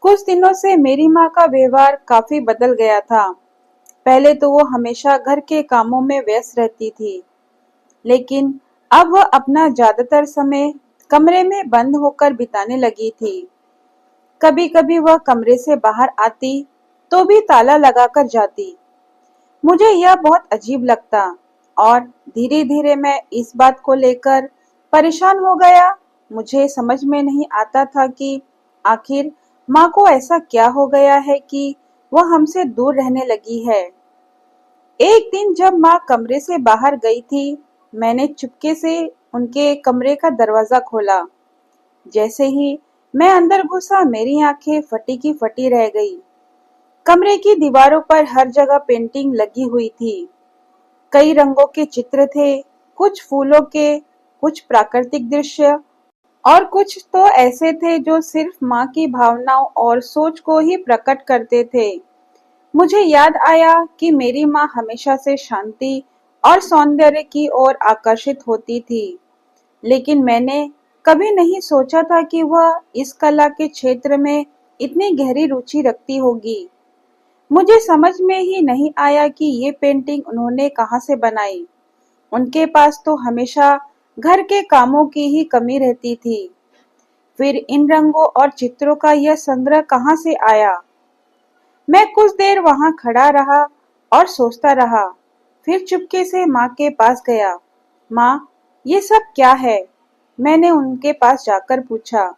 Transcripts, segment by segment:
कुछ दिनों से मेरी माँ का व्यवहार काफी बदल गया था। पहले तो वो हमेशा घर के कामों में व्यस्त रहती थी, लेकिन अब वह अपना ज्यादातर समय कमरे में बंद होकर बिताने लगी थी। कभी-कभी वह कमरे से बाहर आती तो भी ताला लगाकर जाती। मुझे यह बहुत अजीब लगता और धीरे-धीरे मैं इस बात को लेकर परेशान हो गया। मुझे समझ में नहीं आता था कि आखिर माँ को ऐसा क्या हो गया है कि वह हमसे दूर रहने लगी है। एक दिन जब माँ कमरे से बाहर गई थी, मैंने चुपके से उनके कमरे का दरवाजा खोला। जैसे ही मैं अंदर घुसा, मेरी आंखें फटी की फटी रह गई। कमरे की दीवारों पर हर जगह पेंटिंग लगी हुई थी। कई रंगों के चित्र थे, कुछ फूलों के, कुछ प्राकृतिक दृश्य और कुछ तो ऐसे थे जो सिर्फ माँ की भावनाओं और सोच को ही प्रकट करते थे। मुझे याद आया कि मेरी माँ हमेशा से शांति और सौंदर्य की ओर आकर्षित होती थी, लेकिन मैंने कभी नहीं सोचा था कि वह इस कला के क्षेत्र में इतनी गहरी रुचि रखती होगी। मुझे समझ में ही नहीं आया कि ये पेंटिंग उन्होंने कहाँ से बनाई। उनके पास तो हमेशा घर के कामों की ही कमी रहती थी। फिर इन रंगों और चित्रों का यह संग्रह कहाँ से आया? मैं कुछ देर वहां खड़ा रहा और सोचता रहा। फिर चुपके से माँ के पास गया। माँ, ये सब क्या है? मैंने उनके पास जाकर पूछा।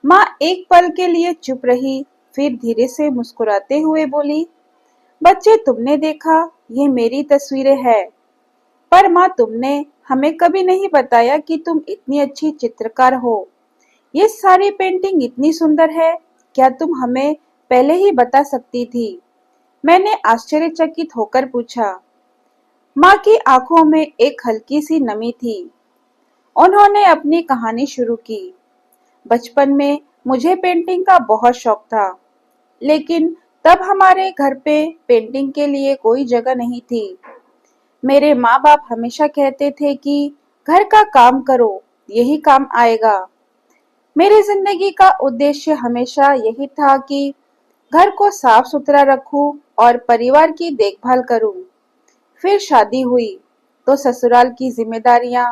माँ एक पल के लिए चुप रही, फिर धीरे से मुस्कुराते हुए बोली, बच्चे, तुमने देखा, ये मेरी तस्वीरें हैं। पर माँ, तुमने हमें कभी नहीं बताया कि तुम इतनी अच्छी चित्रकार हो। ये सारी पेंटिंग इतनी सुंदर है, क्या तुम हमें पहले ही बता सकती थी? मैंने आश्चर्यचकित होकर पूछा। माँ की आंखों में एक हल्की सी नमी थी। उन्होंने अपनी कहानी शुरू की। बचपन में मुझे पेंटिंग का बहुत शौक था, लेकिन तब हमारे घर पे पेंटिंग के लिए कोई जगह नहीं थी। मेरे माँ बाप हमेशा कहते थे कि घर का काम करो, यही काम आएगा। मेरी जिंदगी का उद्देश्य हमेशा यही था कि घर को साफ सुथरा रखूं और परिवार की देखभाल करूं। फिर शादी हुई तो ससुराल की जिम्मेदारियां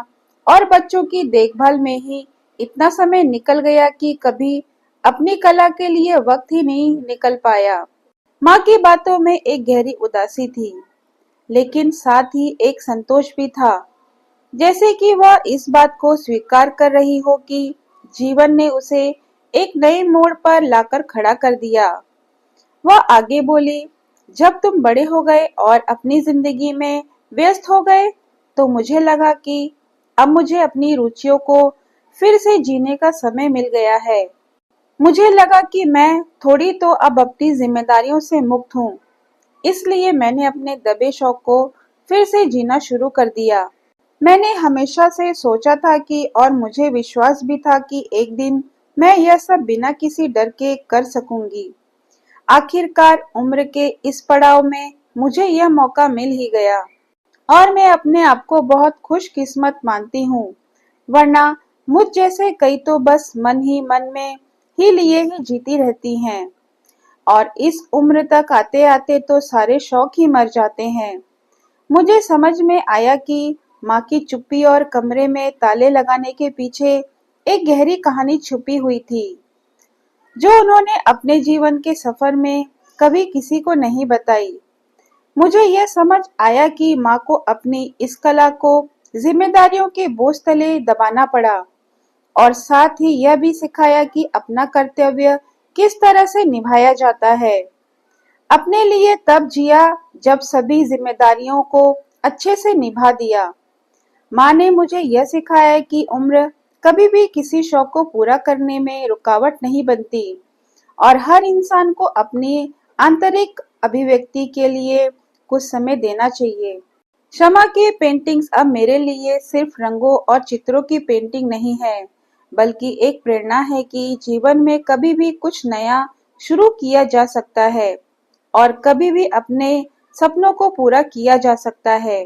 और बच्चों की देखभाल में ही इतना समय निकल गया कि कभी अपनी कला के लिए वक्त ही नहीं निकल पाया। माँ की बातों में एक गहरी उदासी थी, लेकिन साथ ही एक संतोष भी था, जैसे कि वह इस बात को स्वीकार कर रही हो कि जीवन ने उसे एक नए मोड़ पर लाकर खड़ा कर दिया। वह आगे बोली, जब तुम बड़े हो गए और अपनी जिंदगी में व्यस्त हो गए, तो मुझे लगा कि अब मुझे अपनी रुचियों को फिर से जीने का समय मिल गया है। मुझे लगा कि मैं थोड़ी तो अब अपनी जिम्मेदारियों से मुक्त हूँ, इसलिए मैंने अपने दबे शौक को फिर से जीना शुरू कर दिया। मैंने हमेशा से सोचा था कि और मुझे विश्वास भी था कि एक दिन मैं यह सब बिना किसी डर के कर सकूंगी। आखिरकार उम्र के इस पड़ाव में मुझे यह मौका मिल ही गया और मैं अपने आप को बहुत खुशकिस्मत मानती हूँ। वरना मुझ जैसे कई तो बस मन ही मन में ही लिए ही जीती रहती हैं और इस उम्र तक आते आते तो सारे शौक ही मर जाते हैं। मुझे समझ में आया कि माँ की चुप्पी और कमरे में ताले लगाने के पीछे एक गहरी कहानी छुपी हुई थी, जो उन्होंने अपने जीवन के सफर में कभी किसी को नहीं बताई। मुझे यह समझ आया कि माँ को अपनी इस कला को जिम्मेदारियों के बोझ तले दबाना पड़ा और साथ ही यह भी सिखाया कि अपना कर्तव्य किस तरह से निभाया जाता है। अपने लिए तब जिया जब सभी जिम्मेदारियों को अच्छे से निभा दिया। माँ ने मुझे यह सिखाया कि उम्र कभी भी किसी शौक को पूरा करने में रुकावट नहीं बनती और हर इंसान को अपनी आंतरिक अभिव्यक्ति के लिए कुछ समय देना चाहिए। शमा की पेंटिंग्स अब मेरे लिए सिर्फ रंगों और चित्रों की पेंटिंग नहीं है, बल्कि एक प्रेरणा है कि जीवन में कभी भी कुछ नया शुरू किया जा सकता है और कभी भी अपने सपनों को पूरा किया जा सकता है।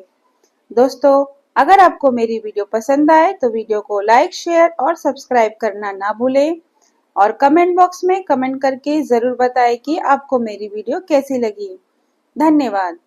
दोस्तों, अगर आपको मेरी वीडियो पसंद आए तो वीडियो को लाइक, शेयर और सब्सक्राइब करना ना भूलें। और कमेंट बॉक्स में कमेंट करके ज़रूर बताएं कि आपको मेरी वीडियो कैसी लगी। धन्यवाद।